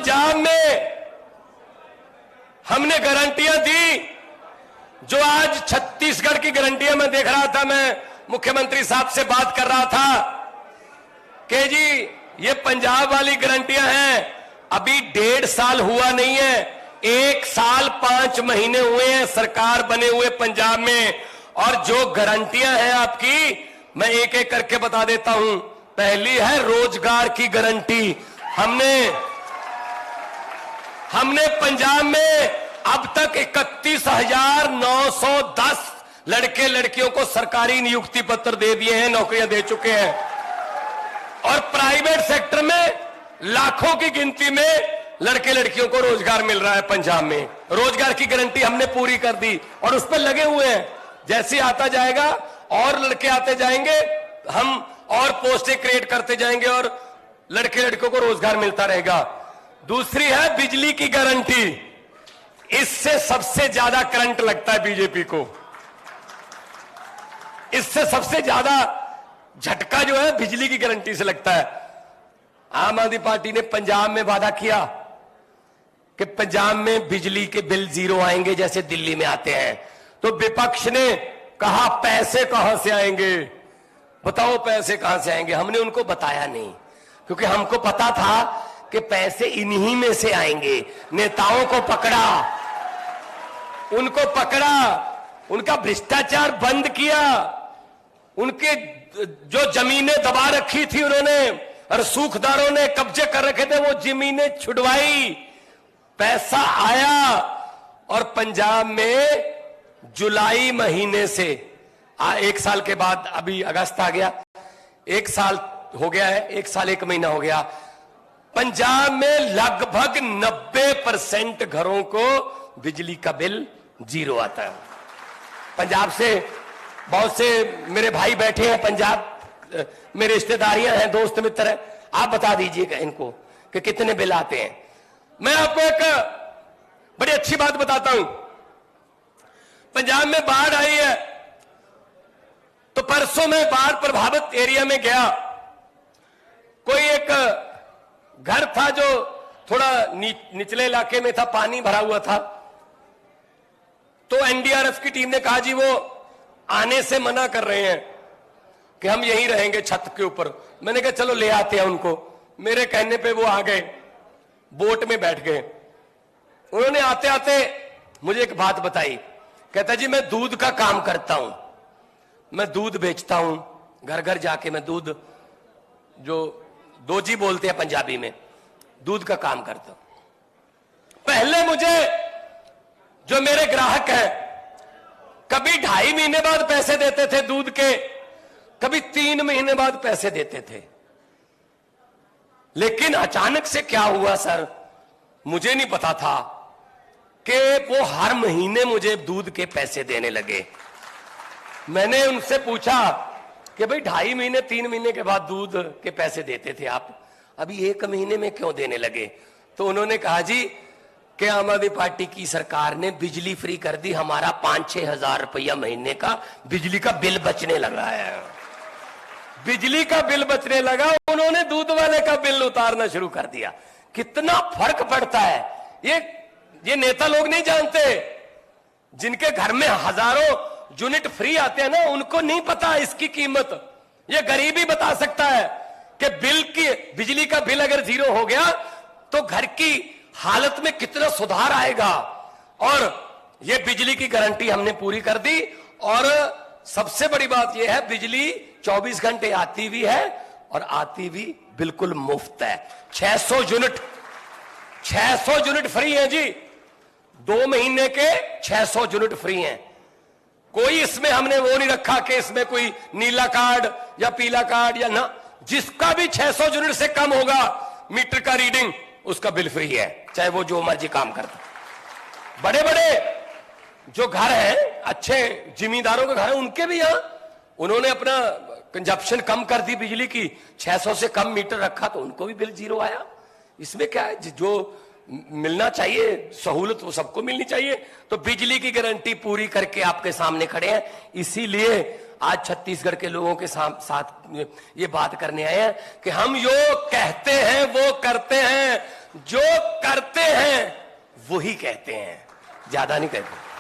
पंजाब में हमने गारंटियां दी, जो आज छत्तीसगढ़ की गारंटियां मैं देख रहा था, मैं मुख्यमंत्री साहब से बात कर रहा था कि जी ये पंजाब वाली गारंटियां हैं, अभी 1.5 साल हुआ नहीं है, 1 साल 5 महीने हुए हैं सरकार बने हुए पंजाब में। और जो गारंटियां हैं आपकी, मैं एक एक करके बता देता हूं। पहली है रोजगार की गारंटी। हमने पंजाब में अब तक 31,910 लड़के लड़कियों को सरकारी नियुक्ति पत्र दे दिए हैं, नौकरियां दे चुके हैं। और प्राइवेट सेक्टर में लाखों की गिनती में लड़के लड़कियों को रोजगार मिल रहा है पंजाब में। रोजगार की गारंटी हमने पूरी कर दी और उस पर लगे हुए हैं। जैसे आता जाएगा और लड़के आते जाएंगे, हम और पोस्टें क्रिएट करते जाएंगे और लड़के लड़कियों को रोजगार मिलता रहेगा। दूसरी है बिजली की गारंटी। इससे सबसे ज्यादा करंट लगता है बीजेपी को, इससे सबसे ज्यादा झटका जो है बिजली की गारंटी से लगता है। आम आदमी पार्टी ने पंजाब में वादा किया कि पंजाब में बिजली के बिल 0 आएंगे जैसे दिल्ली में आते हैं, तो विपक्ष ने कहा पैसे कहां से आएंगे, बताओ पैसे कहां से आएंगे। हमने उनको बताया नहीं, क्योंकि हमको पता था कि पैसे इन्हीं में से आएंगे। नेताओं को पकड़ा, उनको पकड़ा, उनका भ्रष्टाचार बंद किया, उनके जो जमीनें दबा रखी थी उन्होंने और सूखदारों ने कब्जे कर रखे थे, वो जमीनें छुड़वाई, पैसा आया। और पंजाब में जुलाई महीने से 1 साल के बाद, अभी अगस्त आ गया, 1 साल हो गया है, 1 साल 1 महीना हो गया, पंजाब में लगभग 90% घरों को बिजली का बिल 0 आता है। पंजाब से बहुत से मेरे भाई बैठे हैं, पंजाब मेरे रिश्तेदारियां हैं, दोस्त मित्र हैं, आप बता दीजिएगा इनको कि कितने बिल आते हैं। मैं आपको एक बड़ी अच्छी बात बताता हूं। पंजाब में बाढ़ आई है, तो परसों में बाढ़ प्रभावित एरिया में गया। कोई एक घर था जो थोड़ा निचले इलाके में था, पानी भरा हुआ था, तो एनडीआरएफ की टीम ने कहा जी वो आने से मना कर रहे हैं कि हम यहीं रहेंगे छत के ऊपर। मैंने कहा चलो ले आते हैं उनको। मेरे कहने पे वो आ गए, बोट में बैठ गए। उन्होंने आते आते मुझे एक बात बताई, कहता जी मैं दूध का काम करता हूं, मैं दूध बेचता हूं, घर घर जाके मैं दूध, जो दोजी बोलते हैं पंजाबी में, दूध का काम करता हूं। पहले मुझे जो मेरे ग्राहक हैं कभी 2.5 महीने बाद पैसे देते थे दूध के, कभी 3 महीने बाद पैसे देते थे। लेकिन अचानक से क्या हुआ सर, मुझे नहीं पता था कि वो हर महीने मुझे दूध के पैसे देने लगे। मैंने उनसे पूछा कि भाई 2.5 महीने 3 महीने के बाद दूध के पैसे देते थे आप, अभी 1 महीने में क्यों देने लगे? तो उन्होंने कहा जी कि आम आदमी पार्टी की सरकार ने बिजली फ्री कर दी, हमारा 5-6 हजार रुपया महीने का बिजली का बिल बचने लगा है। बिजली का बिल बचने लगा, उन्होंने दूध वाले का बिल उतारना शुरू कर दिया। कितना फर्क पड़ता है ये नेता लोग नहीं जानते। जिनके घर में हजारों यूनिट फ्री आते हैं ना, उनको नहीं पता इसकी कीमत। ये गरीब ही बता सकता है कि बिजली का बिल अगर 0 हो गया तो घर की हालत में कितना सुधार आएगा। और ये बिजली की गारंटी हमने पूरी कर दी। और सबसे बड़ी बात यह है, बिजली 24 घंटे आती भी है और आती भी बिल्कुल मुफ्त है। 600 यूनिट फ्री है जी, 2 महीने के 600 यूनिट फ्री हैं। कोई इसमें हमने वो नहीं रखा कि इसमें कोई नीला कार्ड या पीला कार्ड या ना, जिसका भी 600 यूनिट से कम होगा मीटर का रीडिंग, उसका बिल फ्री है, चाहे वो जो मर्जी काम करता। बड़े बड़े जो घर हैं, अच्छे जिम्मेदारों के घर हैं, उनके भी यहां उन्होंने अपना कंजप्शन कम कर दी बिजली की, 600 से कम मीटर रखा तो उनको भी बिल 0 आया। इसमें क्या है, जो मिलना चाहिए सहूलत वो सबको मिलनी चाहिए। तो बिजली की गारंटी पूरी करके आपके सामने खड़े हैं। इसीलिए आज छत्तीसगढ़ के लोगों के साथ ये बात करने आए हैं कि हम जो कहते हैं वो करते हैं। जो करते हैं वही कहते हैं, ज्यादा नहीं कहते।